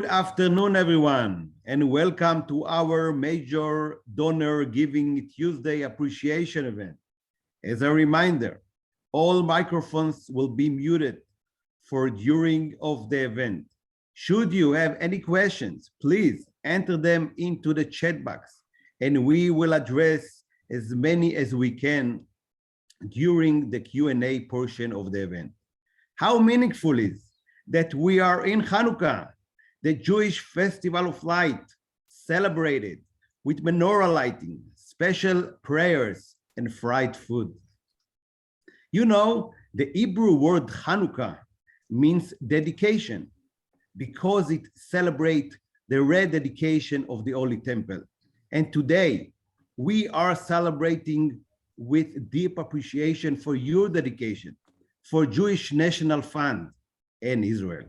Good afternoon, everyone, and welcome to our major donor giving Tuesday appreciation event. As a reminder, all microphones will be muted for during of the event. Should you have any questions, please enter them into the chat box, and we will address as many as we can during the Q&A portion of the event. How meaningful is that we are in Hanukkah, the Jewish festival of light, celebrated with menorah lighting, special prayers, and fried food. You know, the Hebrew word Hanukkah means dedication because it celebrates the rededication of the Holy Temple. And today, we are celebrating with deep appreciation for your dedication for Jewish National Fund and Israel.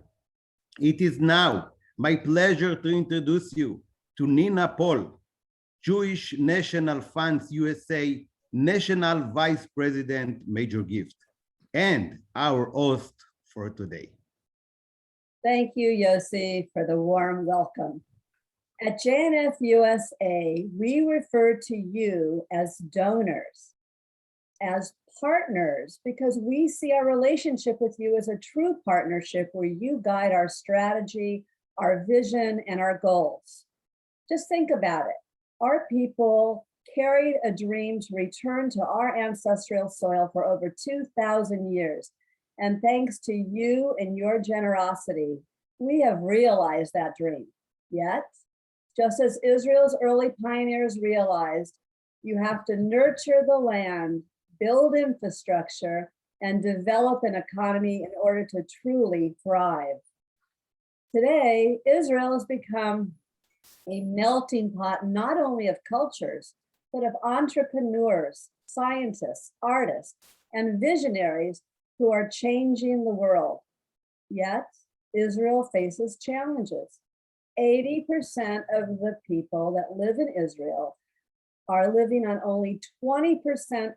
It is now my pleasure to introduce you to Nina Paul, Jewish National Funds USA National Vice President Major Gift, and our host for today. Thank you, Yossi, for the warm welcome. At JNF-USA, we refer to you as donors, as partners, because we see our relationship with you as a true partnership where you guide our strategy, our vision, and our goals. Just think about it. Our people carried a dream to return to our ancestral soil for over 2,000 years. And thanks to you and your generosity, we have realized that dream. Yet, just as Israel's early pioneers realized, you have to nurture the land, build infrastructure, and develop an economy in order to truly thrive. Today, Israel has become a melting pot not only of cultures, but of entrepreneurs, scientists, artists, and visionaries who are changing the world. Yet, Israel faces challenges. 80% of the people that live in Israel are living on only 20%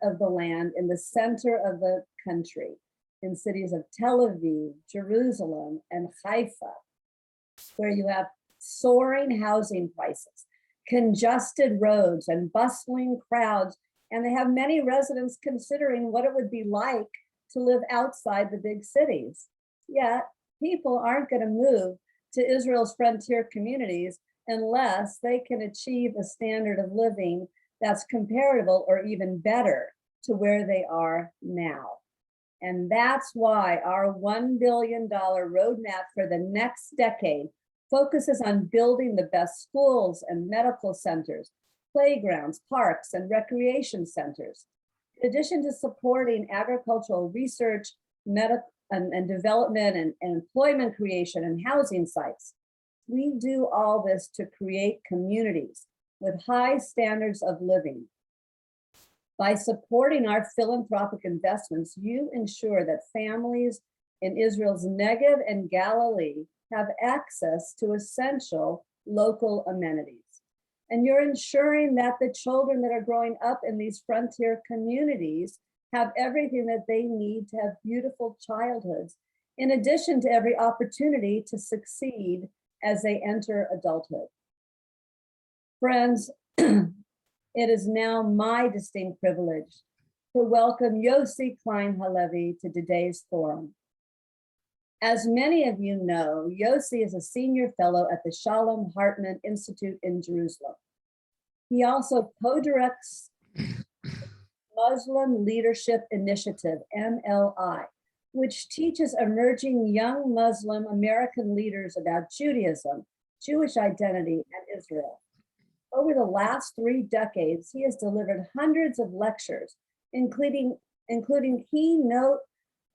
of the land in the center of the country, in cities of Tel Aviv, Jerusalem, and Haifa, where you have soaring housing prices, congested roads, and bustling crowds, and they have many residents considering what it would be like to live outside the big cities. Yet, people aren't going to move to Israel's frontier communities unless they can achieve a standard of living that's comparable or even better to where they are now. And that's why our $1 billion roadmap for the next decade focuses on building the best schools and medical centers, playgrounds, parks, and recreation centers. In addition to supporting agricultural research, medical and development and employment creation and housing sites, we do all this to create communities with high standards of living. By supporting our philanthropic investments, you ensure that families in Israel's Negev and Galilee have access to essential local amenities. And you're ensuring that the children that are growing up in these frontier communities have everything that they need to have beautiful childhoods, in addition to every opportunity to succeed as they enter adulthood. Friends, it is now my distinct privilege to welcome Yossi Klein Halevi to today's forum. As many of you know, Yossi is a senior fellow at the Shalom Hartman Institute in Jerusalem. He also co-directs Muslim Leadership Initiative, MLI, which teaches emerging young Muslim American leaders about Judaism, Jewish identity, and Israel. Over the last 3 decades, he has delivered hundreds of lectures, including keynote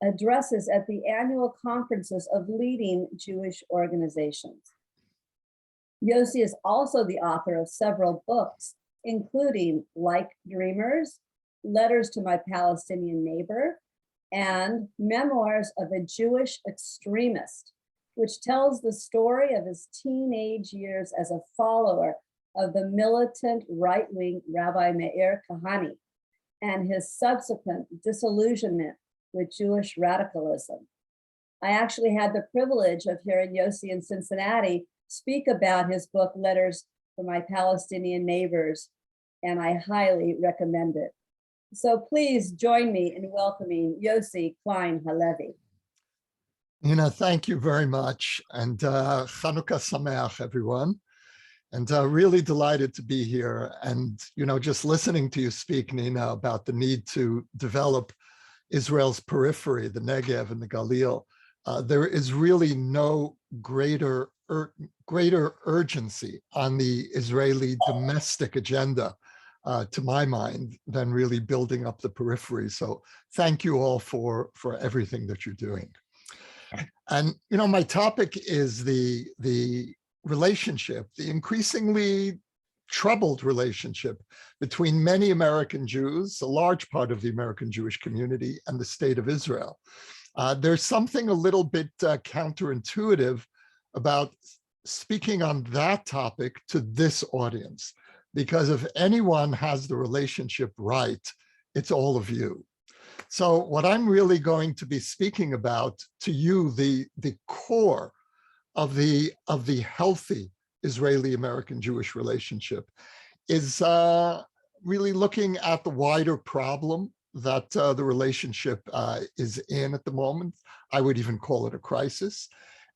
addresses at the annual conferences of leading Jewish organizations. Yossi is also the author of several books, including Like Dreamers, Letters to My Palestinian Neighbor, and Memoirs of a Jewish Extremist, which tells the story of his teenage years as a follower of the militant right-wing Rabbi Meir Kahane and his subsequent disillusionment with Jewish radicalism. I actually had the privilege of hearing Yossi in Cincinnati speak about his book, Letters from My Palestinian Neighbors, and I highly recommend it. So please join me in welcoming Yossi Klein Halevi. Nina, thank you very much. And Chanukah Sameach, everyone. And really delighted to be here. And, just listening to you speak, Nina, about the need to develop Israel's periphery, the Negev and the Galil, there is really no greater urgency on the Israeli domestic agenda, to my mind, than really building up the periphery. So thank you all for everything that you're doing. And, my topic is the relationship, the increasingly troubled relationship between many American Jews, a large part of the American Jewish community, and the state of Israel. There's something a little bit counterintuitive about speaking on that topic to this audience, because if anyone has the relationship right, it's all of you. So what I'm really going to be speaking about to you, the core of the healthy Israeli-American Jewish relationship, is really looking at the wider problem that the relationship is in at the moment. I would even call it a crisis,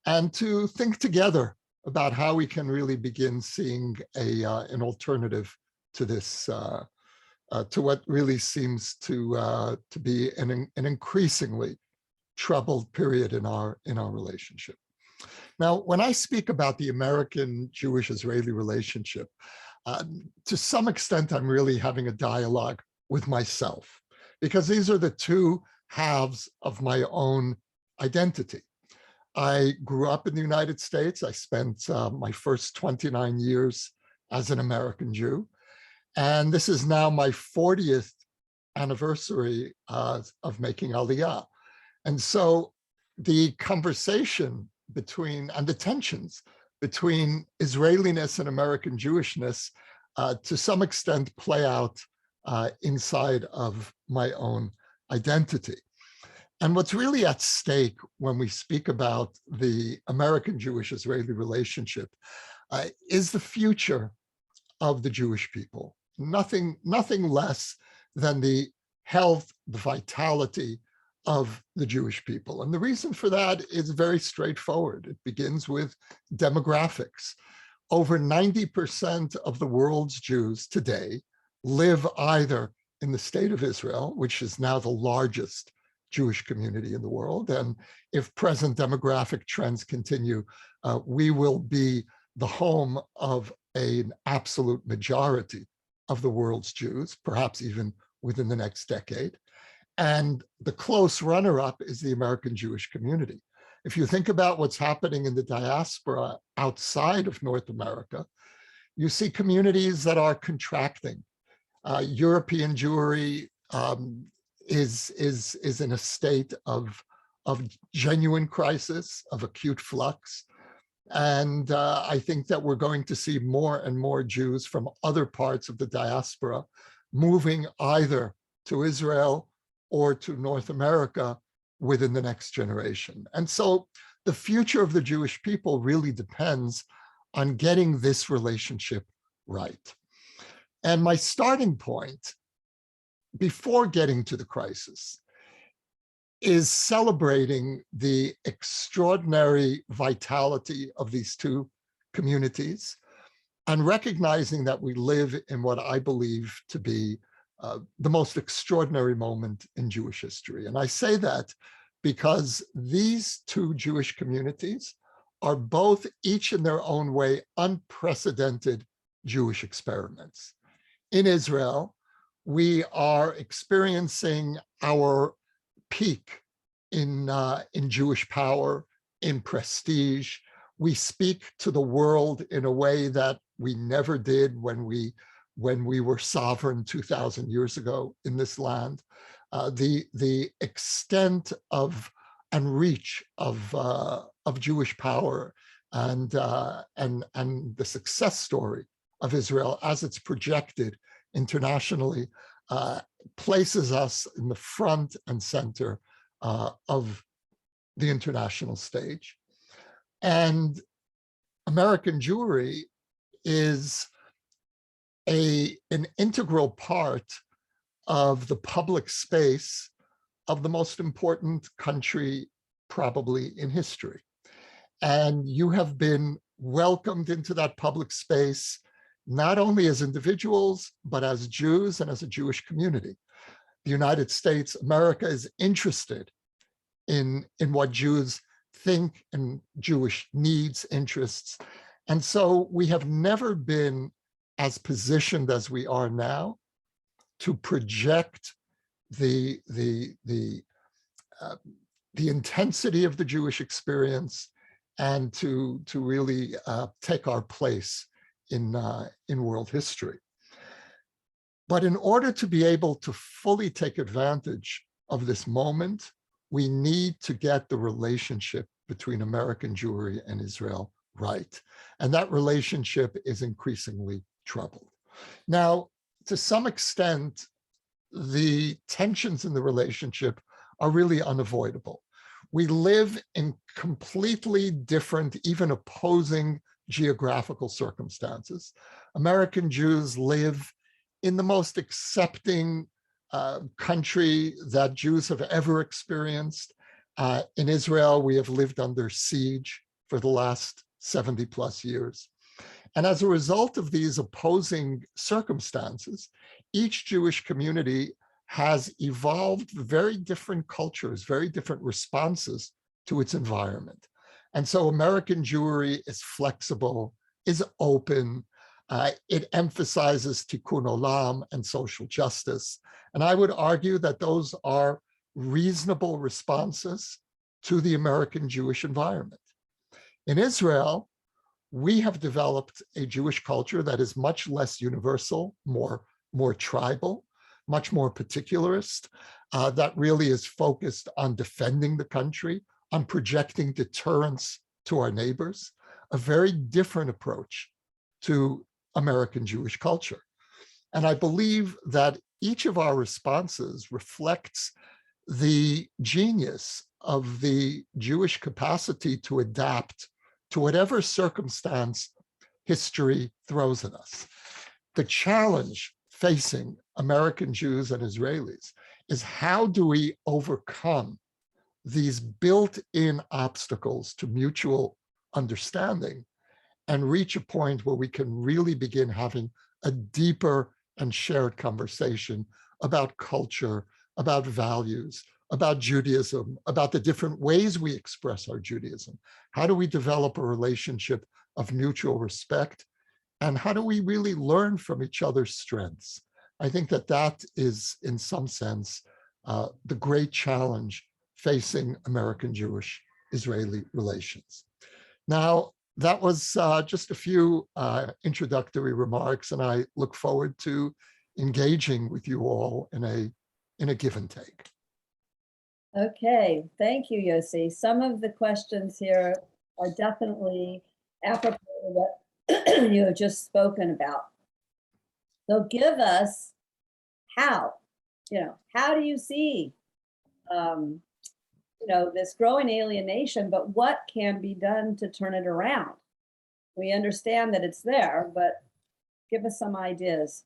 and to think together about how we can really begin seeing an alternative to this, to what really seems to be an increasingly troubled period in our relationship. Now, when I speak about the American Jewish-Israeli relationship, to some extent, I'm really having a dialogue with myself, because these are the two halves of my own identity. I grew up in the United States. I spent my first 29 years as an American Jew. And this is now my 40th anniversary of making Aliyah. And so the conversation between, and the tensions between Israeliness and American Jewishness, to some extent play out inside of my own identity. And what's really at stake when we speak about the American Jewish-Israeli relationship is the future of the Jewish people. Nothing less than the health, the vitality of the Jewish people. And the reason for that is very straightforward. It begins with demographics. Over 90% of the world's Jews today live either in the state of Israel, which is now the largest Jewish community in the world. And if present demographic trends continue, we will be the home of an absolute majority of the world's Jews, perhaps even within the next decade. And the close runner-up is the American Jewish community. If you think about what's happening in the diaspora outside of North America, you see communities that are contracting. European Jewry is in a state of genuine crisis, of acute flux. And I think that we're going to see more and more Jews from other parts of the diaspora moving either to Israel or to North America within the next generation. And so the future of the Jewish people really depends on getting this relationship right. And my starting point, before getting to the crisis, is celebrating the extraordinary vitality of these two communities and recognizing that we live in what I believe to be the most extraordinary moment in Jewish history. And I say that because these two Jewish communities are both, each in their own way, unprecedented Jewish experiments. In Israel, we are experiencing our peak in Jewish power, in prestige. We speak to the world in a way that we never did when we were sovereign 2,000 years ago in this land. The extent of and reach of Jewish power and the success story of Israel as it's projected internationally places us in the front and center of the international stage. And American Jewry is an integral part of the public space of the most important country probably in history. And you have been welcomed into that public space, not only as individuals, but as Jews and as a Jewish community. The United States, America, is interested in what Jews think and Jewish needs, interests. And so we have never been as positioned as we are now to project the intensity of the Jewish experience and to really take our place in world history. But in order to be able to fully take advantage of this moment, we need to get the relationship between American Jewry and Israel right. And that relationship is increasingly troubled. Now, to some extent, the tensions in the relationship are really unavoidable. We live in completely different, even opposing geographical circumstances. American Jews live in the most accepting country that Jews have ever experienced. In Israel, we have lived under siege for the last 70 plus years. And as a result of these opposing circumstances, each Jewish community has evolved very different cultures, very different responses to its environment. And so American Jewry is flexible, is open, it emphasizes tikkun olam and social justice. And I would argue that those are reasonable responses to the American Jewish environment. In Israel, we have developed a Jewish culture that is much less universal, more tribal, much more particularist, that really is focused on defending the country, on projecting deterrence to our neighbors, a very different approach to American Jewish culture. And I believe that each of our responses reflects the genius of the Jewish capacity to adapt to whatever circumstance history throws at us. The challenge facing American Jews and Israelis is, how do we overcome these built-in obstacles to mutual understanding and reach a point where we can really begin having a deeper and shared conversation about culture, about values, about Judaism, about the different ways we express our Judaism. How do we develop a relationship of mutual respect? And how do we really learn from each other's strengths? I think that that is, in some sense, the great challenge facing American Jewish-Israeli relations. Now, that was just a few introductory remarks, and I look forward to engaging with you all in a give and take. Okay, thank you, Yossi. Some of the questions here are definitely apropos to what you have just spoken about. So give us how do you see, this growing alienation, but what can be done to turn it around? We understand that it's there, but give us some ideas.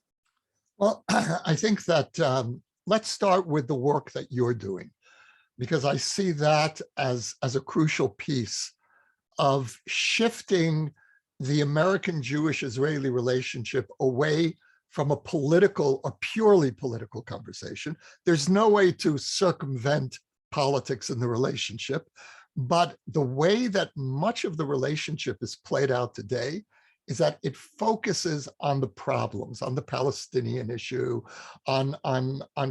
Well, I think that let's start with the work that you're doing, because I see that as a crucial piece of shifting the American Jewish-Israeli relationship away from a purely political conversation. There's no way to circumvent politics in the relationship, but the way that much of the relationship is played out today is that it focuses on the problems, on the Palestinian issue, on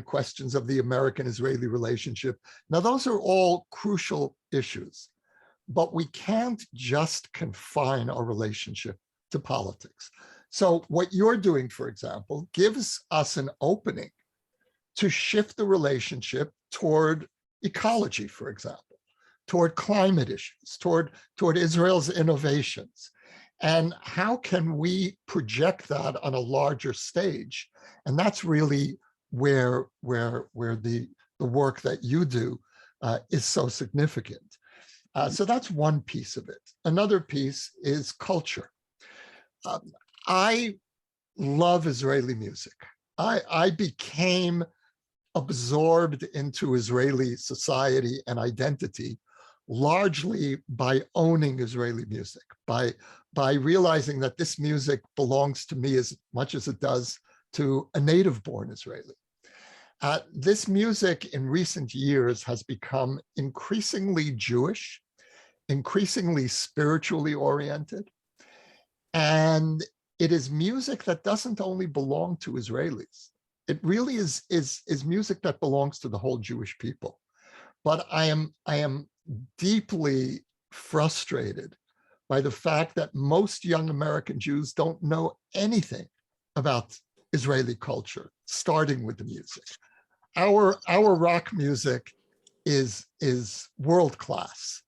questions of the American-Israeli relationship. Now, those are all crucial issues, but we can't just confine our relationship to politics. So what you're doing, for example, gives us an opening to shift the relationship toward ecology, for example, toward climate issues, toward Israel's innovations. And how can we project that on a larger stage? And that's really where the work that you do is so significant. So that's one piece of it. Another piece is culture. I love Israeli music. I became absorbed into Israeli society and identity largely by owning Israeli music, by realizing that this music belongs to me as much as it does to a native-born Israeli. This music in recent years has become increasingly Jewish, increasingly spiritually oriented, and it is music that doesn't only belong to Israelis. It really is music that belongs to the whole Jewish people. But I am deeply frustrated by the fact that most young American Jews don't know anything about Israeli culture, starting with the music. Our rock music is world class.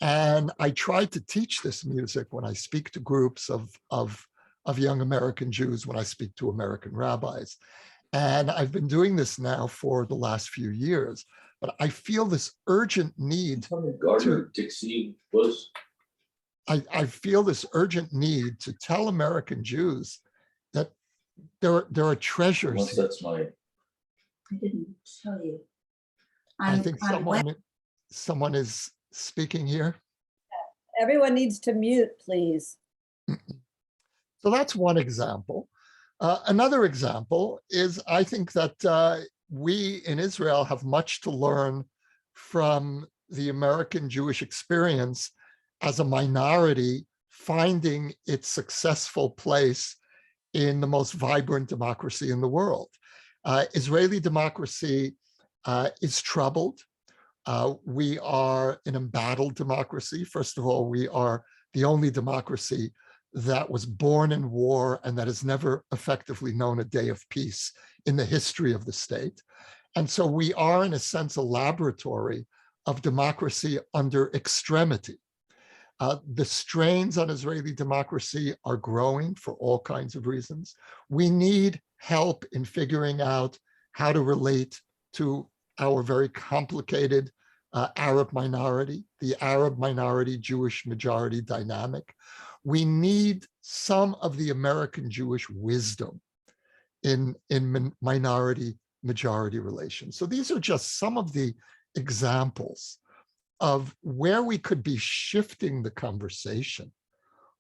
And I try to teach this music when I speak to groups of young American Jews, when I speak to American rabbis. And I've been doing this now for the last few years, but I feel this urgent need I feel this urgent need to tell American Jews that there are treasures. Once that's my. I didn't tell you. I think someone is speaking here. Everyone needs to mute, please. So that's one example. Another example is I think that we in Israel have much to learn from the American Jewish experience as a minority finding its successful place in the most vibrant democracy in the world. Israeli democracy is troubled. We are an embattled democracy. First of all, we are the only democracy that was born in war and that has never effectively known a day of peace in the history of the state. And so we are, in a sense, a laboratory of democracy under extremity. The strains on Israeli democracy are growing for all kinds of reasons. We need help in figuring out how to relate to our very complicated Arab minority, the Arab minority Jewish majority dynamic. We need some of the American Jewish wisdom in minority majority relations. So these are just some of the examples of where we could be shifting the conversation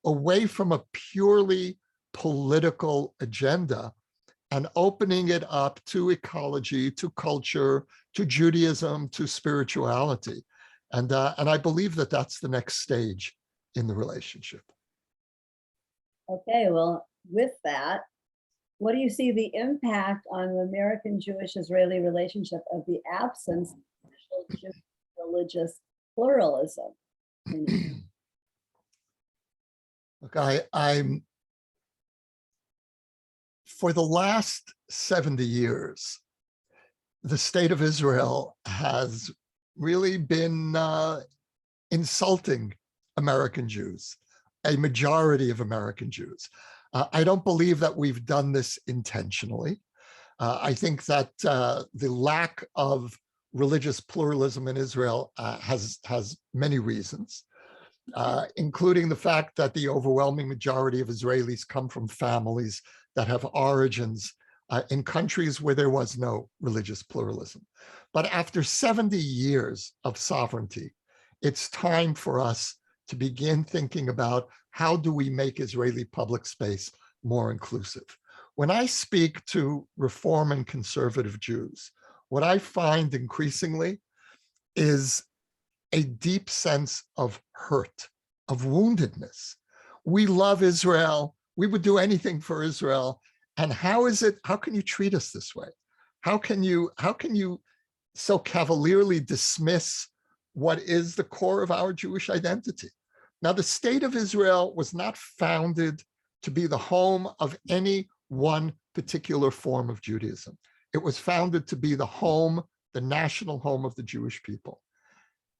away from a purely political agenda and opening it up to ecology, to culture, to Judaism, to spirituality. And I believe that that's the next stage in the relationship. Okay, well, with that, what do you see the impact on the American Jewish-Israeli relationship of the absence of Jewish religious pluralism? Look, I'm for the last 70 years, the state of Israel has really been insulting American Jews, a majority of American Jews. I don't believe that we've done this intentionally. I think that the lack of religious pluralism in Israel has many reasons, including the fact that the overwhelming majority of Israelis come from families that have origins in countries where there was no religious pluralism. But after 70 years of sovereignty, it's time for us to begin thinking about how do we make Israeli public space more inclusive. When I speak to Reform and conservative Jews, what I find increasingly is a deep sense of hurt, of woundedness. We love Israel. We would do anything for Israel. And how can you treat us this way? How can you so cavalierly dismiss what is the core of our Jewish identity? Now, the state of Israel was not founded to be the home of any one particular form of Judaism. It was founded to be the home, the national home of the Jewish people.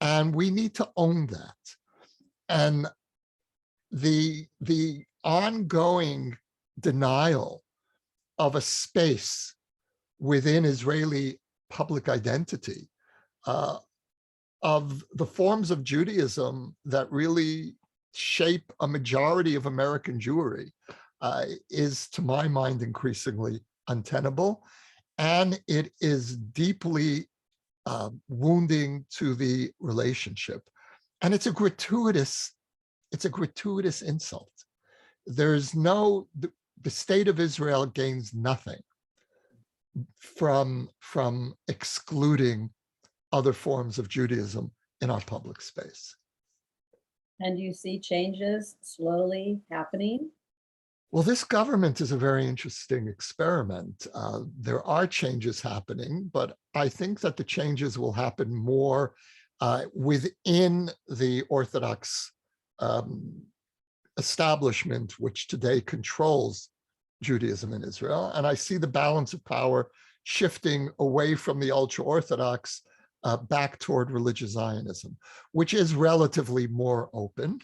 And we need to own that. And the ongoing denial of a space within Israeli public identity of the forms of Judaism that really shape a majority of American Jewry is, to my mind, increasingly untenable. And it is deeply wounding to the relationship. And it's a gratuitous insult. There's no, the state of Israel gains nothing from excluding other forms of Judaism in our public space. And you see changes slowly happening? Well, this government is a very interesting experiment. There are changes happening, but I think that the changes will happen more within the Orthodox establishment, which today controls Judaism in Israel. And I see the balance of power shifting away from the ultra-Orthodox back toward religious Zionism, which is relatively more open.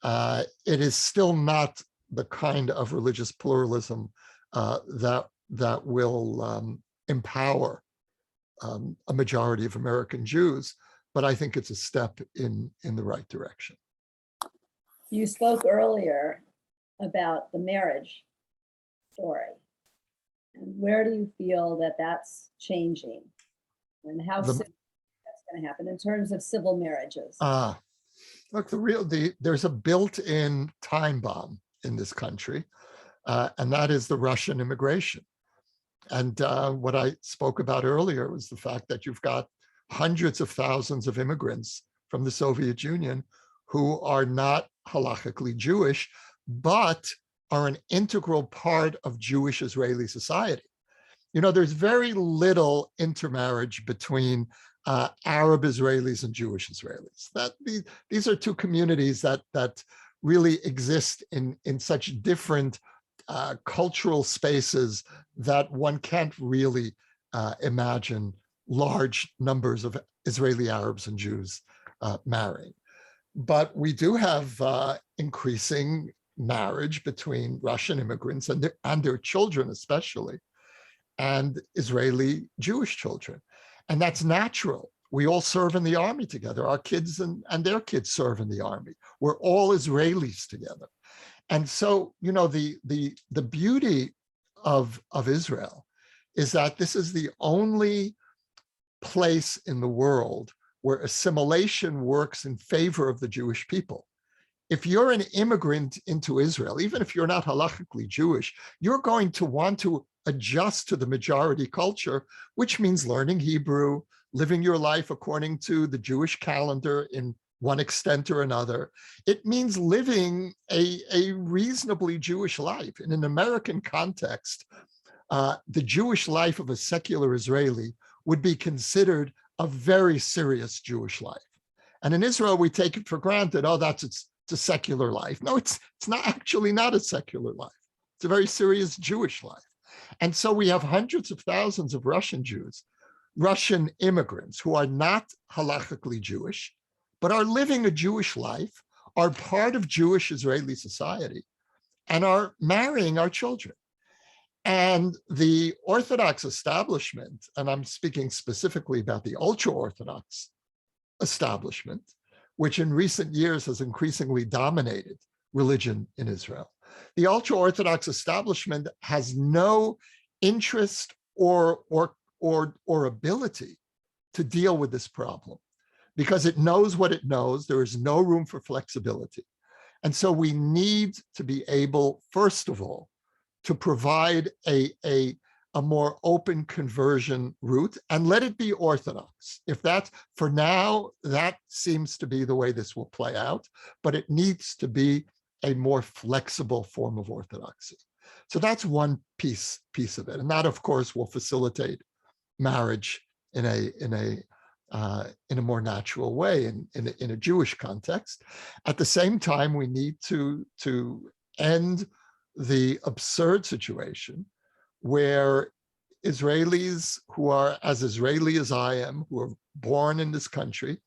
It is still not the kind of religious pluralism that will empower a majority of American Jews, but I think it's a step in the right direction. You spoke earlier about the marriage story. And where do you feel that that's changing? And how soon that's going to happen in terms of civil marriages? Look, there's a built-in time bomb in this country, and that is the Russian immigration. And what I spoke about earlier was the fact that you've got hundreds of thousands of immigrants from the Soviet Union who are not halakhically Jewish, but are an integral part of Jewish Israeli society. You know, there's very little intermarriage between Arab Israelis and Jewish Israelis. These are two communities that really exist in such different cultural spaces that one can't really imagine large numbers of Israeli Arabs and Jews marrying. But we do have increasing marriage between Russian immigrants and their children especially, and Israeli Jewish children. And that's natural. We all serve in the army together. Our kids and their kids serve in the army. We're all Israelis together. And so, you know, the beauty of Israel is that this is the only place in the world where assimilation works in favor of the Jewish people. If you're an immigrant into Israel, even if you're not halakhically Jewish, you're going to want to adjust to the majority culture, which means learning Hebrew, living your life according to the Jewish calendar in one extent or another. It means living a reasonably Jewish life. In an American context, the Jewish life of a secular Israeli would be considered a very serious Jewish life. And in Israel, we take it for granted, oh, it's a secular life. No, it's not actually not a secular life. It's a very serious Jewish life. And so we have hundreds of thousands of Russian Jews, Russian immigrants who are not halakhically Jewish, but are living a Jewish life, are part of Jewish Israeli society, and are marrying our children. And the Orthodox establishment, and I'm speaking specifically about the ultra-Orthodox establishment, which in recent years has increasingly dominated religion in Israel. The ultra-Orthodox establishment has no interest or ability to deal with this problem because it knows what it knows. There is no room for flexibility. And so we need to be able, first of all, to provide a more open conversion route and let it be Orthodox. If that's, for now, that seems to be the way this will play out, but it needs to be a more flexible form of Orthodoxy. So that's one piece of it. And that, of course, will facilitate marriage in a more natural way in a Jewish context. At the same time, we need to end the absurd situation where Israelis who are as Israeli as I am, who are born in this country,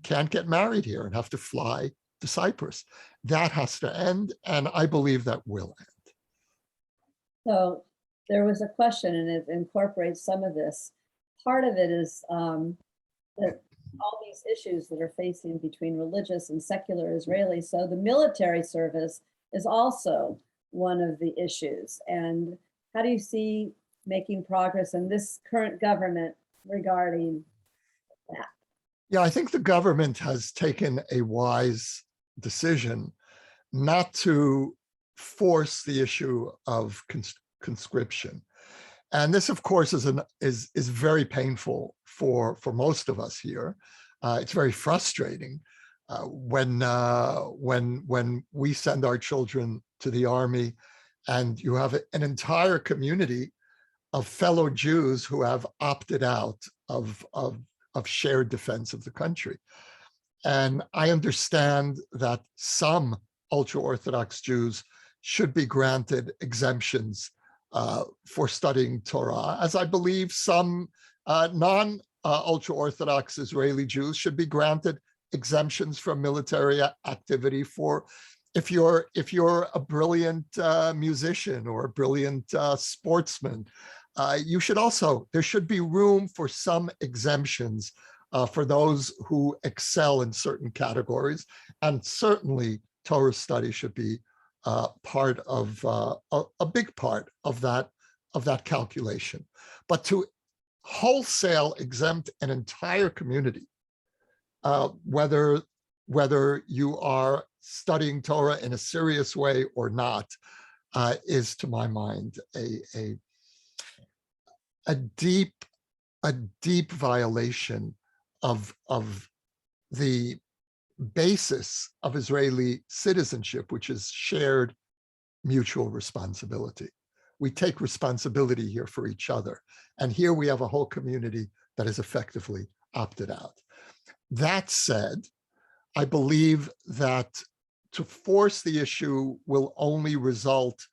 can't get married here and have to fly to Cyprus. That has to end, and I believe that will end. So there was a question, and it incorporates some of this. Part of it is that all these issues that are facing between religious and secular Israelis. So the military service is also one of the issues. And how do you see making progress in this current government regarding that? Yeah, I think the government has taken a wise decision not to force the issue of conscription. And this, of course, is very painful for most of us here. It's very frustrating when we send our children to the army, and you have an entire community of fellow Jews who have opted out of shared defense of the country. And I understand that some ultra-Orthodox Jews should be granted exemptions for studying Torah, as I believe some non-ultra-Orthodox Israeli Jews should be granted exemptions from military activity for if you're a brilliant musician or a brilliant sportsman. You should also, there should be room for some exemptions for those who excel in certain categories, and certainly Torah study should be part of a big part of that calculation. But to wholesale exempt an entire community, whether you are studying Torah in a serious way or not, is, to my mind, a deep violation of the basis of Israeli citizenship, which is shared mutual responsibility. We take responsibility here for each other. And here we have a whole community that is effectively opted out. That said, I believe that to force the issue will only result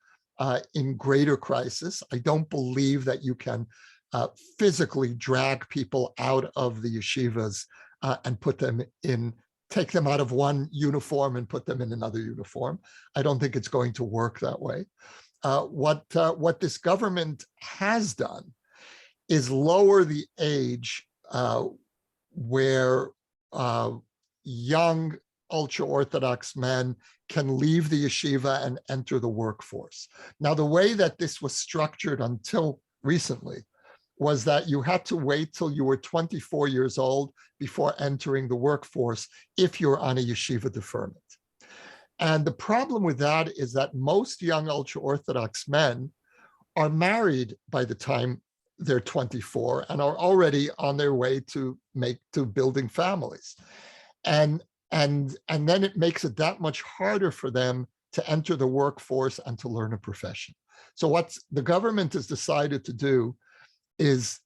in greater crisis. I don't believe that you can physically drag people out of the yeshivas and put them in, take them out of one uniform and put them in another uniform. I don't think it's going to work that way. What this government has done is lower the age where young ultra-Orthodox men can leave the yeshiva and enter the workforce. Now, the way that this was structured until recently was that you had to wait till you were 24 years old before entering the workforce if you're on a yeshiva deferment. And the problem with that is that most young ultra-Orthodox men are married by the time they're 24 and are already on their way to building families. And then it makes it that much harder for them to enter the workforce and to learn a profession. So what the government has decided to do is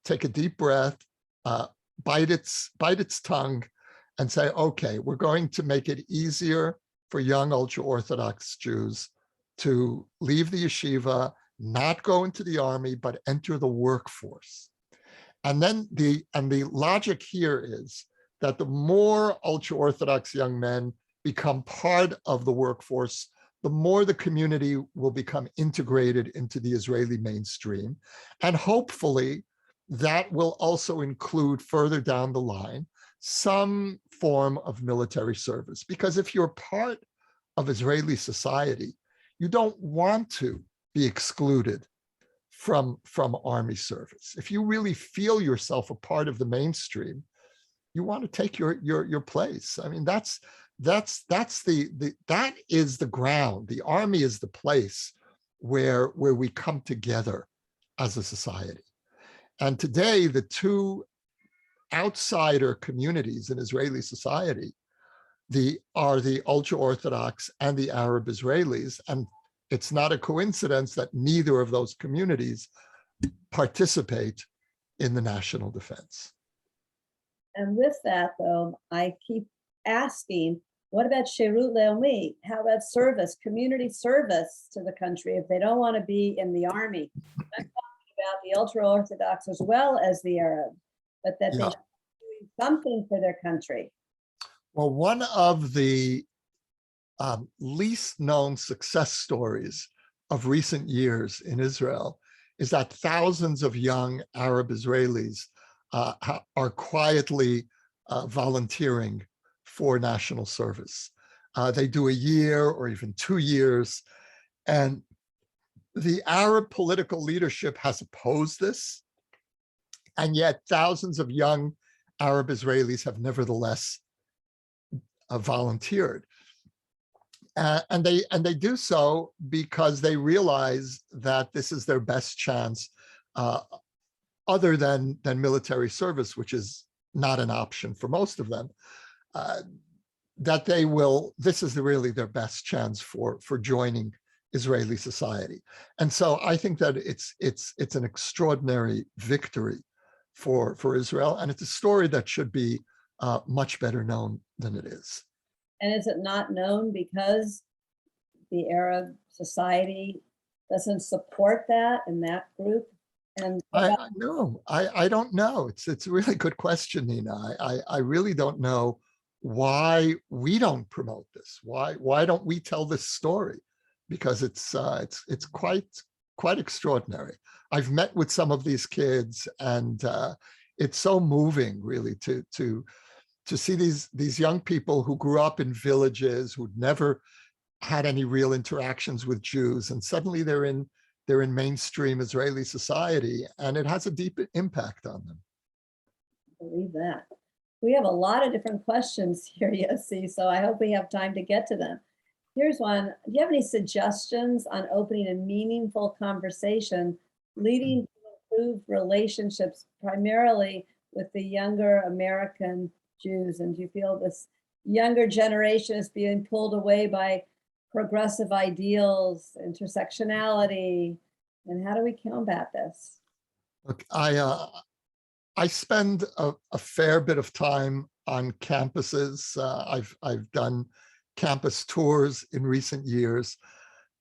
take a deep breath, bite its tongue, and say, okay, we're going to make it easier for young ultra-Orthodox Jews to leave the yeshiva, not go into the army, but enter the workforce. And then the logic here is that the more ultra-Orthodox young men become part of the workforce, the more the community will become integrated into the Israeli mainstream. And hopefully that will also include further down the line some form of military service. Because if you're part of Israeli society, you don't want to be excluded from army service. If you really feel yourself a part of the mainstream, you want to take your place. I mean, that is the ground. The army is the place where we come together as a society. And today, the two outsider communities in Israeli society are the ultra-Orthodox and the Arab Israelis. And it's not a coincidence that neither of those communities participate in the national defense. And with that, though, I keep asking, what about Shirut Leumi? How about service, community service to the country if they don't want to be in the army? I'm talking about the ultra-Orthodox as well as the Arab, but that they should be doing something for their country. Well, one of the least known success stories of recent years in Israel is that thousands of young Arab Israelis are quietly volunteering for national service. They do a year or even 2 years. And the Arab political leadership has opposed this. And yet thousands of young Arab Israelis have nevertheless volunteered. And they do so because they realize that this is their best chance, other than military service, which is not an option for most of them, that this is really their best chance for joining Israeli society. And so I think that it's an extraordinary victory for Israel, and it's a story that should be much better known than it is. And is it not known because the Arab society doesn't support that in that group? And I don't know. It's a really good question, Nina. I really don't know why we don't promote this. Why don't we tell this story? Because it's quite extraordinary. I've met with some of these kids, and it's so moving, really, to see these young people who grew up in villages, who'd never had any real interactions with Jews, and suddenly they're in mainstream Israeli society, and it has a deep impact on them. I believe that. We have a lot of different questions here, Yossi, so I hope we have time to get to them. Here's one. Do you have any suggestions on opening a meaningful conversation leading to improved relationships, primarily with the younger American Jews? And do you feel this younger generation is being pulled away by progressive ideals, intersectionality, and how do we combat this? Look, I spend a fair bit of time on campuses. I've done campus tours in recent years,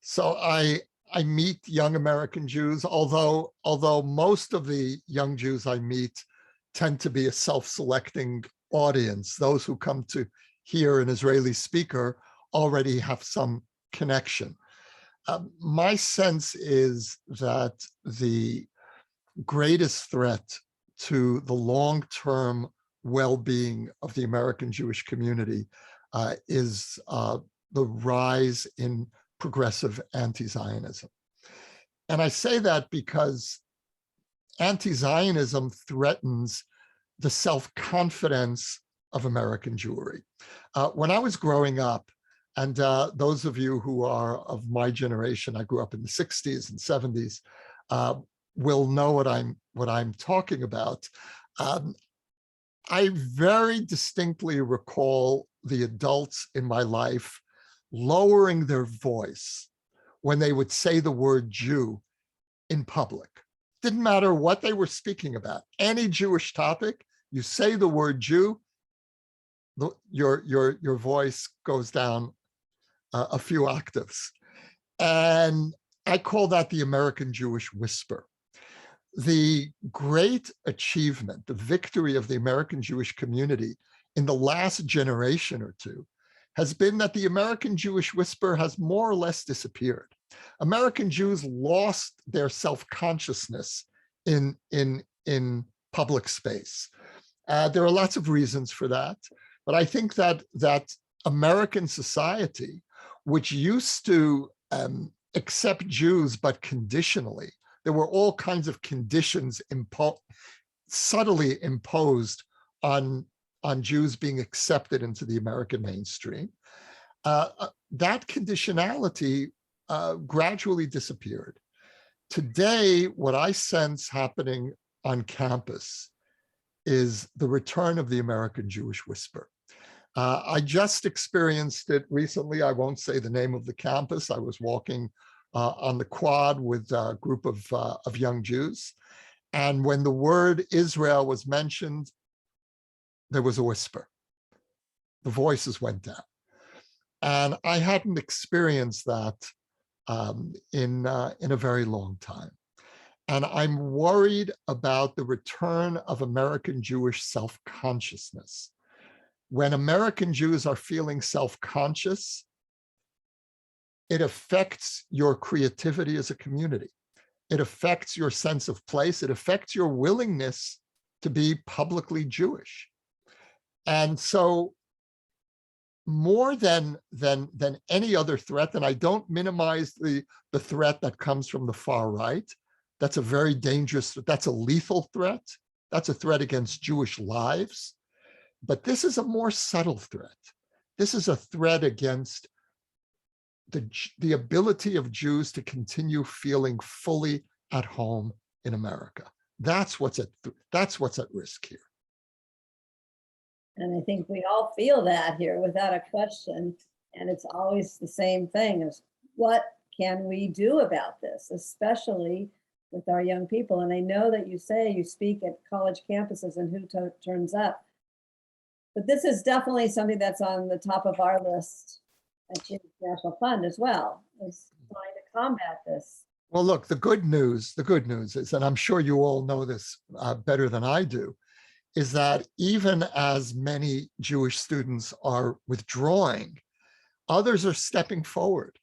so I meet young American Jews. Although most of the young Jews I meet tend to be a self-selecting audience. Those who come to hear an Israeli speaker already have some connection. My sense is that the greatest threat to the long-term well-being of the American Jewish community is the rise in progressive anti-Zionism. And I say that because anti-Zionism threatens the self-confidence of American Jewry. When I was growing up, and those of you who are of my generation, I grew up in the 60s and 70s, will know what I'm talking about. I very distinctly recall the adults in my life lowering their voice when they would say the word Jew in public. Didn't matter what they were speaking about. Any Jewish topic, you say the word Jew, your voice goes down a few octaves. And I call that the American Jewish whisper. The great achievement, the victory of the American Jewish community in the last generation or two has been that the American Jewish whisper has more or less disappeared. American Jews lost their self-consciousness in public space. There are lots of reasons for that, but I think that American society, which used to accept Jews but conditionally, there were all kinds of conditions subtly imposed on Jews being accepted into the American mainstream. That conditionality gradually disappeared. Today, what I sense happening on campus is the return of the American Jewish whisper. I just experienced it recently. I won't say the name of the campus. I was walking on the quad with a group of young Jews. And when the word Israel was mentioned, there was a whisper. The voices went down. And I hadn't experienced that in a very long time. And I'm worried about the return of American Jewish self-consciousness. When American Jews are feeling self-conscious, it affects your creativity as a community. It affects your sense of place. It affects your willingness to be publicly Jewish. And so more than any other threat, and I don't minimize the threat that comes from the far right. That's a very dangerous, that's a lethal threat. That's a threat against Jewish lives. But this is a more subtle threat. This is a threat against the ability of Jews to continue feeling fully at home in America. That's what's at risk here. And I think we all feel that here without a question. And it's always the same thing is what can we do about this, especially with our young people? And I know that you say you speak at college campuses and who turns up. But this is definitely something that's on the top of our list at Jewish National Fund as well, is trying to combat this. Well, look, the good news is, and I'm sure you all know this better than I do, is that even as many Jewish students are withdrawing, others are stepping forward.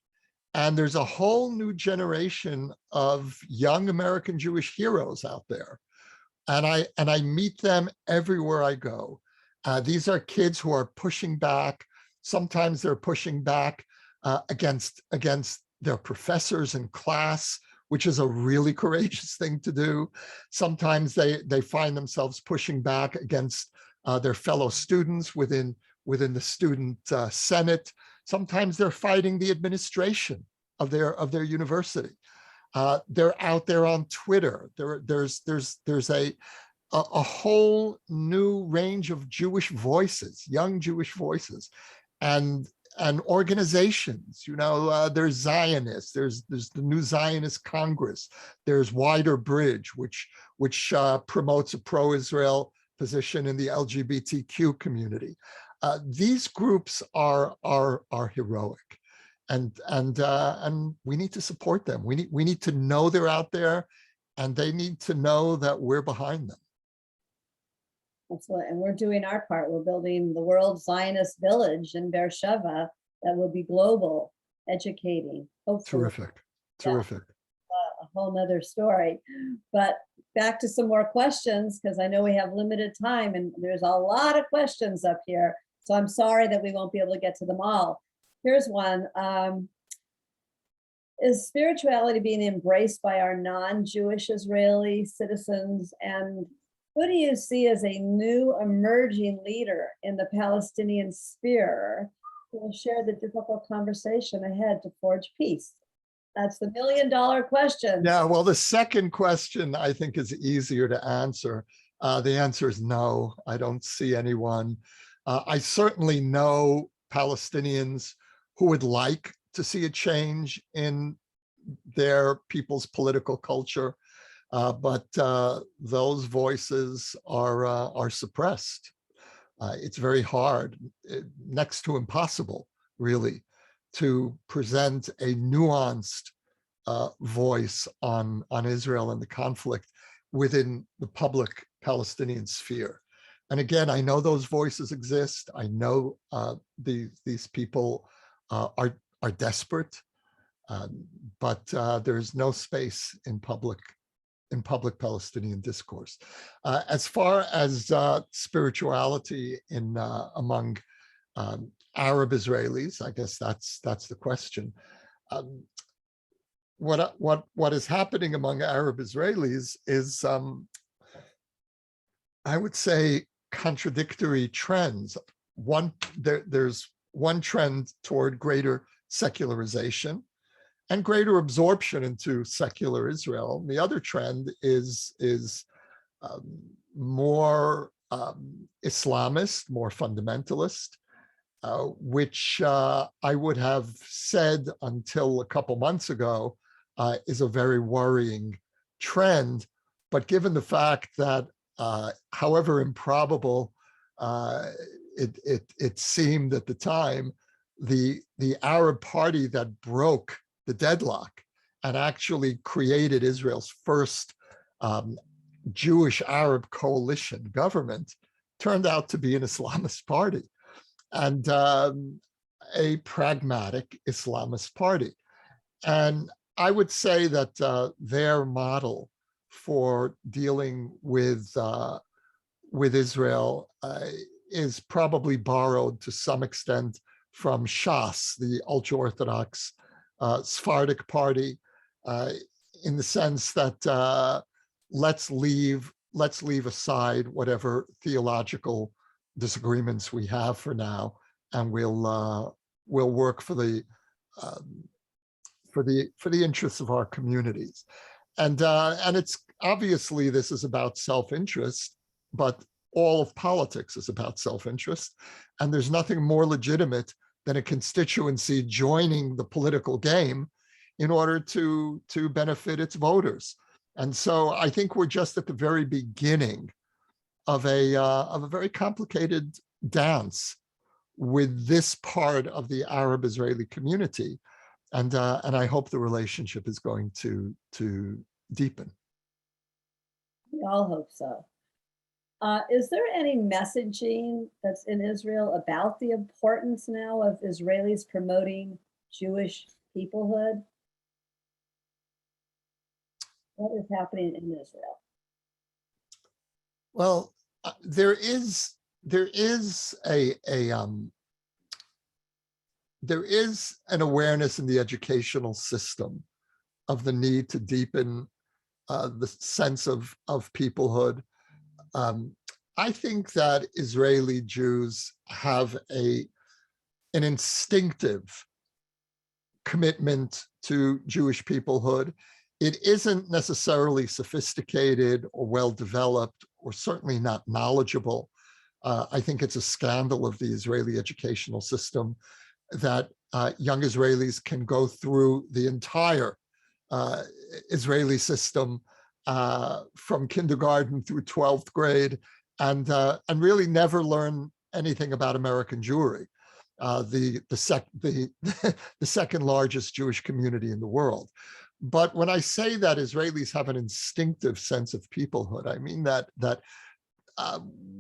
And there's a whole new generation of young American Jewish heroes out there. And I meet them everywhere I go. These are kids who are pushing back. Sometimes they're pushing back against their professors in class, which is a really courageous thing to do. Sometimes they find themselves pushing back against their fellow students within the student senate. Sometimes they're fighting the administration of their university. They're out there on Twitter. There's a whole new range of Jewish voices, young Jewish voices, and organizations. There's Zionists. There's the New Zionist Congress. There's Wider Bridge, which promotes a pro-Israel position in the LGBTQ community. These groups are heroic, and we need to support them. We need to know they're out there, and they need to know that we're behind them. Absolutely. And we're doing our part. We're building the World Zionist Village in Beersheba that will be global, educating. Hopefully. Terrific. A whole nother story. But back to some more questions, because I know we have limited time and there's a lot of questions up here. So I'm sorry that we won't be able to get to them all. Here's one. Is spirituality being embraced by our non-Jewish Israeli citizens? And who do you see as a new emerging leader in the Palestinian sphere who will share the difficult conversation ahead to forge peace? That's the $1 million question. Yeah, well, the second question I think is easier to answer. The answer is no, I don't see anyone. I certainly know Palestinians who would like to see a change in their people's political culture. But those voices are suppressed. It's very hard, next to impossible, really, to present a nuanced voice on Israel and the conflict within the public Palestinian sphere. And again, I know those voices exist. I know these people are desperate, but there's no space in public Palestinian discourse. As far as spirituality among Arab Israelis, I guess that's the question. What is happening among Arab Israelis is, I would say, contradictory trends. There's one trend toward greater secularization and greater absorption into secular Israel. The other trend is more Islamist, more fundamentalist, which I would have said until a couple months ago is a very worrying trend. But given the fact that, however improbable it seemed at the time, the Arab party that broke the deadlock and actually created Israel's first Jewish Arab coalition government turned out to be an Islamist party, and a pragmatic Islamist party. And I would say that their model for dealing with with Israel is probably borrowed to some extent from Shas, the ultra-Orthodox Sephardic party, in the sense that let's leave aside whatever theological disagreements we have for now, and we'll work for the interests of our communities. And it's obviously this is about self-interest, but all of politics is about self-interest. And there's nothing more legitimate than a constituency joining the political game in order to benefit its voters. And so I think we're just at the very beginning of a very complicated dance with this part of the Arab-Israeli community. And I hope the relationship is going to deepen. We all hope so. Is there any messaging that's in Israel about the importance now of Israelis promoting Jewish peoplehood? What is happening in Israel? Well, there is an awareness in the educational system of the need to deepen the sense of peoplehood. I think that Israeli Jews have an instinctive commitment to Jewish peoplehood. It isn't necessarily sophisticated or well-developed, or certainly not knowledgeable. I think it's a scandal of the Israeli educational system that young Israelis can go through the entire Israeli system from kindergarten through 12th grade and really never learn anything about American Jewry, the second largest Jewish community in the world. But when I say that Israelis have an instinctive sense of peoplehood, I mean that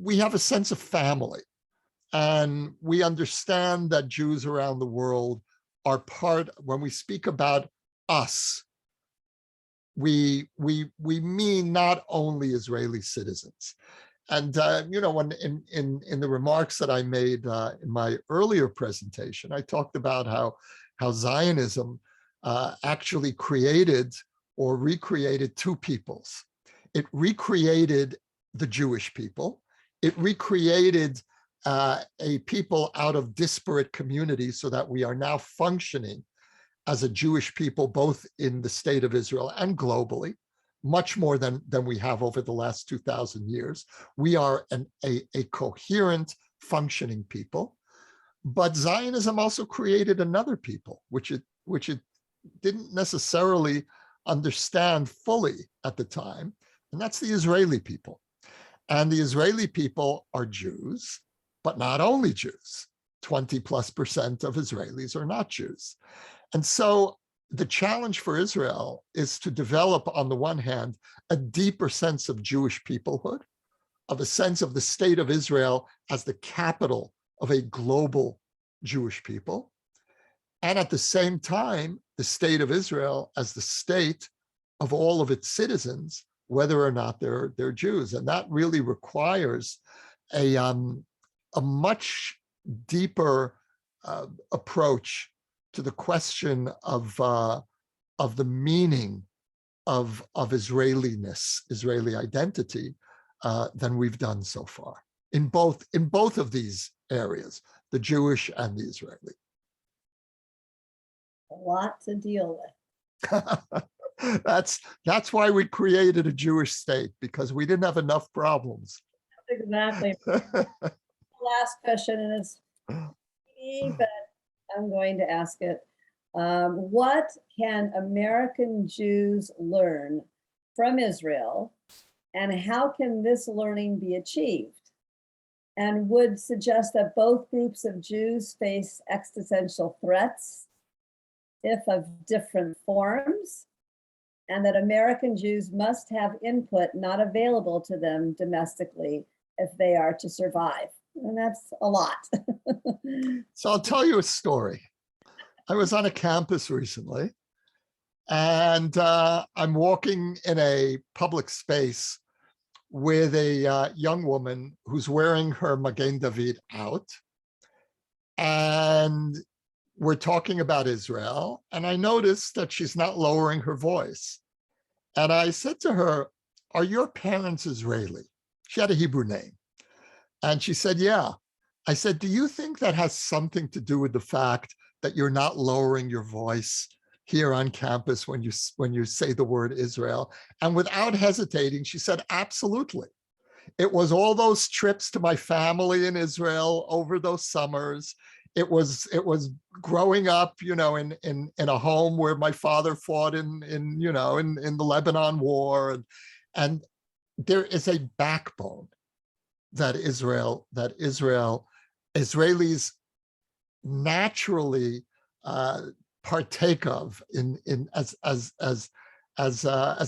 we have a sense of family, and we understand that Jews around the world are part. When we speak about us, we mean not only Israeli citizens. And when in the remarks that I made in my earlier presentation, I talked about how Zionism actually created or recreated two peoples. It recreated the Jewish people. It recreated a people out of disparate communities so that we are now functioning as a Jewish people, both in the state of Israel and globally, much more than we have over the last 2,000 years. We are a coherent, functioning people. But Zionism also created another people, which it didn't necessarily understand fully at the time, and that's the Israeli people. And the Israeli people are Jews, but not only Jews. 20+% of Israelis are not Jews. And so the challenge for Israel is to develop, on the one hand, a deeper sense of Jewish peoplehood, of a sense of the state of Israel as the capital of a global Jewish people, and at the same time, the state of Israel as the state of all of its citizens, whether or not they're Jews. And that really requires a much deeper approach to the question of the meaning of Israeliness, Israeli identity, than we've done so far in both of these areas, the Jewish and the Israeli. A lot to deal with. That's why we created a Jewish state, because we didn't have enough problems. Exactly. Last question, and it's easy, but I'm going to ask it. What can American Jews learn from Israel, and how can this learning be achieved? And would suggest that both groups of Jews face existential threats, if of different forms, and that American Jews must have input not available to them domestically if they are to survive. And that's a lot. So I'll tell you a story. I was on a campus recently, and I'm walking in a public space with a young woman who's wearing her Magen David out. And we're talking about Israel. And I noticed that she's not lowering her voice. And I said to her, "Are your parents Israeli?" She had a Hebrew name. And she said, "Yeah." I said, "Do you think that has something to do with the fact that you're not lowering your voice here on campus when you say the word Israel?" And without hesitating, she said, "Absolutely. It was all those trips to my family in Israel over those summers. It was growing up, in a home where my father fought in the Lebanon War, and there is a backbone that Israelis naturally partake of as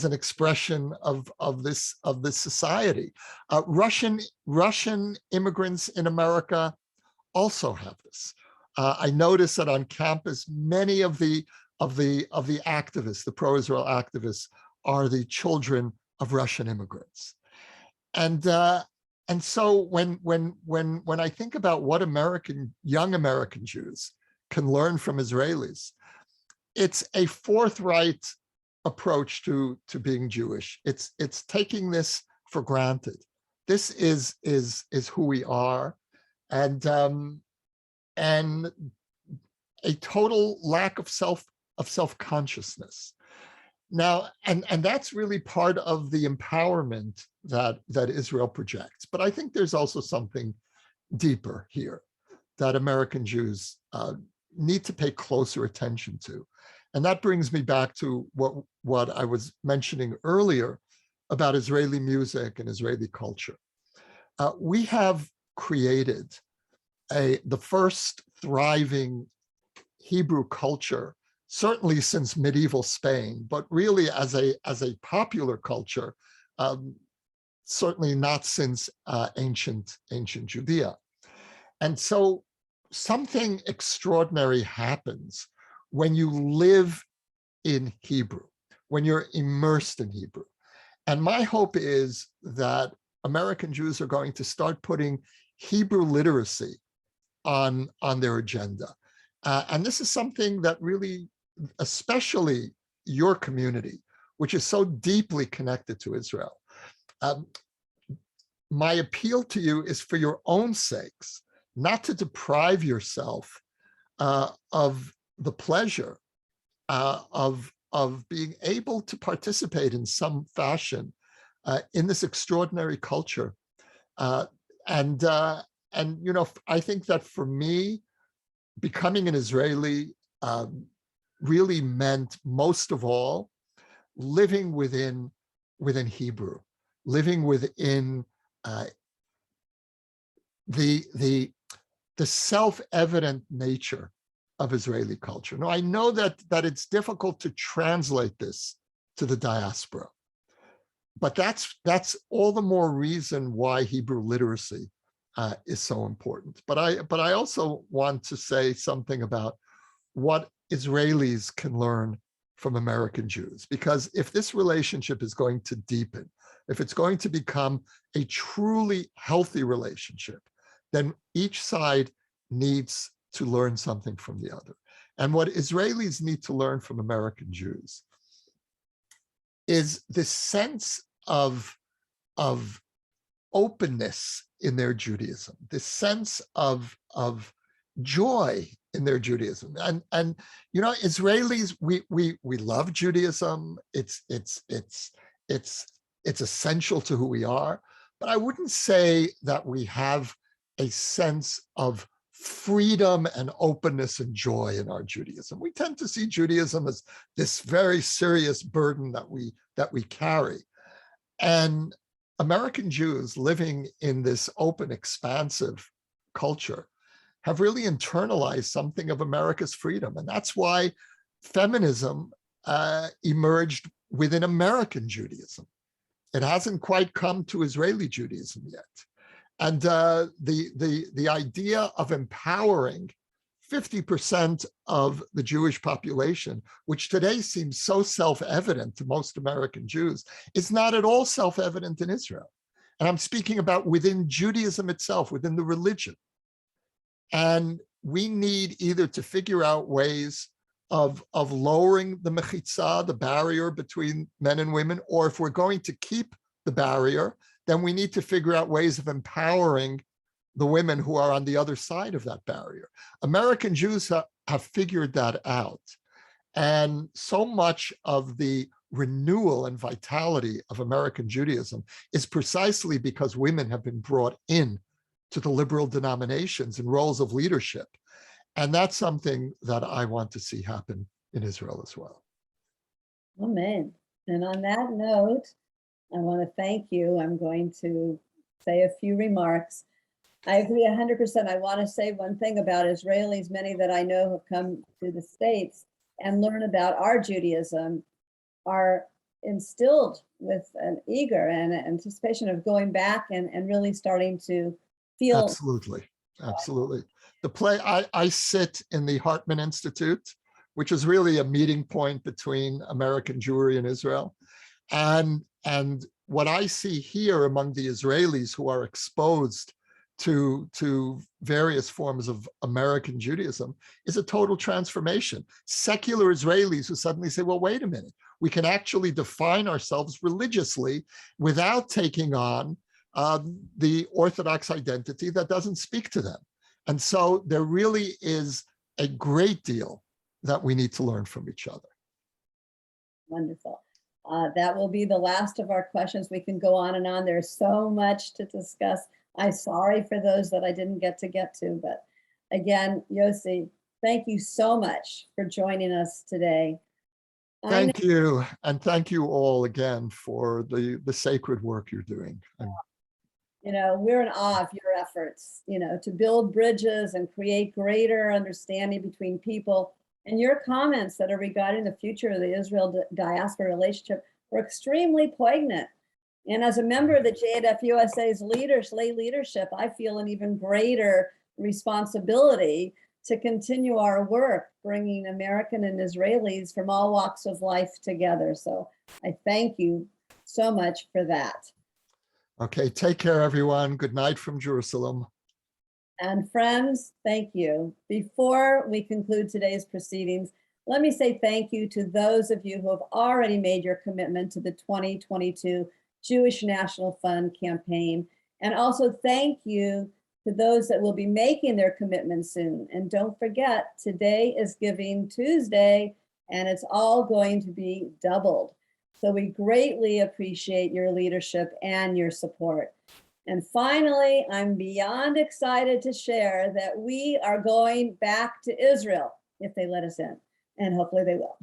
an expression of this society. Russian immigrants in America also have this. I noticed that on campus, many of the activists, the pro-Israel activists, are the children of Russian immigrants. And so when I think about what young American Jews can learn from Israelis, it's a forthright approach to being Jewish. It's taking this for granted. This is who we are, and a total lack of self-consciousness. Now, and that's really part of the empowerment that Israel projects. But I think there's also something deeper here that American Jews need to pay closer attention to. And that brings me back to what I was mentioning earlier about Israeli music and Israeli culture. We have created the first thriving Hebrew culture, certainly since medieval Spain, but really as a popular culture, certainly not since ancient Judea. And so something extraordinary happens when you live in Hebrew, when you're immersed in Hebrew. And my hope is that American Jews are going to start putting Hebrew literacy on their agenda. And this is something that really, especially your community, which is so deeply connected to Israel. My appeal to you is for your own sakes, not to deprive yourself of the pleasure of being able to participate in some fashion in this extraordinary culture. And I think that for me, becoming an Israeli really meant, most of all, living within Hebrew, living within the self-evident nature of Israeli culture. Now, I know that it's difficult to translate this to the diaspora, but that's all the more reason why Hebrew literacy is so important. But I also want to say something about what Israelis can learn from American Jews, because if this relationship is going to deepen, if it's going to become a truly healthy relationship, then each side needs to learn something from the other. And what Israelis need to learn from American Jews is this sense of openness in their Judaism, this sense of joy in their Judaism. And Israelis, we love Judaism. It's essential to who we are. But I wouldn't say that we have a sense of freedom and openness and joy in our Judaism. We tend to see Judaism as this very serious burden that we carry. And American Jews living in this open, expansive culture have really internalized something of America's freedom. And that's why feminism emerged within American Judaism. It hasn't quite come to Israeli Judaism yet. And the idea of empowering 50% of the Jewish population, which today seems so self-evident to most American Jews, is not at all self-evident in Israel. And I'm speaking about within Judaism itself, within the religion. And we need either to figure out ways of lowering the mechitza, the barrier between men and women, or if we're going to keep the barrier, then we need to figure out ways of empowering the women who are on the other side of that barrier. American Jews have figured that out. And so much of the renewal and vitality of American Judaism is precisely because women have been brought in to the liberal denominations and roles of leadership. And that's something that I want to see happen in Israel as well. Amen. And on that note, I want to thank you. I'm going to say a few remarks. I agree 100%. I want to say one thing about Israelis, many that I know have come to the States and learn about our Judaism, are instilled with an eager and anticipation of going back and really starting to feel. Absolutely. Absolutely. I sit in the Hartman Institute, which is really a meeting point between American Jewry and Israel. And what I see here among the Israelis who are exposed to various forms of American Judaism is a total transformation. Secular Israelis who suddenly say, well, wait a minute, we can actually define ourselves religiously without taking on the Orthodox identity that doesn't speak to them. And so there really is a great deal that we need to learn from each other. Wonderful. That will be the last of our questions. We can go on and on. There's so much to discuss. I'm sorry for those that I didn't get to, but again, Yossi, thank you so much for joining us today. Thank you. And thank you all again for the sacred work you're doing. You know, we're in awe of your efforts, you know, to build bridges and create greater understanding between people. And your comments that are regarding the future of the Israel diaspora relationship were extremely poignant. And as a member of the JNF-USA's lay leadership, I feel an even greater responsibility to continue our work, bringing American and Israelis from all walks of life together. So I thank you so much for that. Okay, take care, everyone. Good night from Jerusalem. And friends, thank you. Before we conclude today's proceedings, let me say thank you to those of you who have already made your commitment to the 2022 Jewish National Fund campaign. And also thank you to those that will be making their commitment soon. And don't forget, today is Giving Tuesday, and it's all going to be doubled. So we greatly appreciate your leadership and your support. And finally, I'm beyond excited to share that we are going back to Israel, if they let us in, and hopefully they will.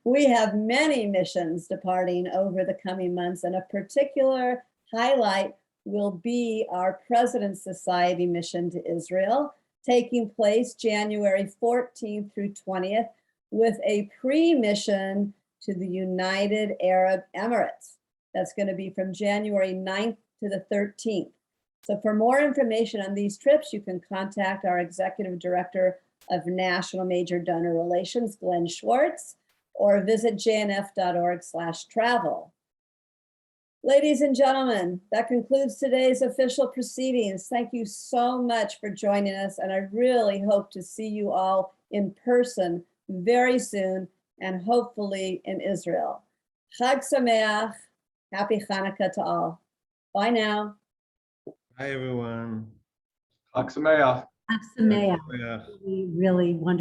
We have many missions departing over the coming months, and a particular highlight will be our President's Society mission to Israel, taking place January 14th through 20th, with a pre-mission to the United Arab Emirates. That's going to be from January 9th to the 13th. So for more information on these trips, you can contact our Executive Director of National Major Donor Relations, Glenn Schwartz, or visit jnf.org/travel. Ladies and gentlemen, that concludes today's official proceedings. Thank you so much for joining us, and I really hope to see you all in person very soon, and hopefully in Israel. Chag Sameach, happy Hanukkah to all. Bye now. Hi, everyone. Chag Sameach. Really wonderful.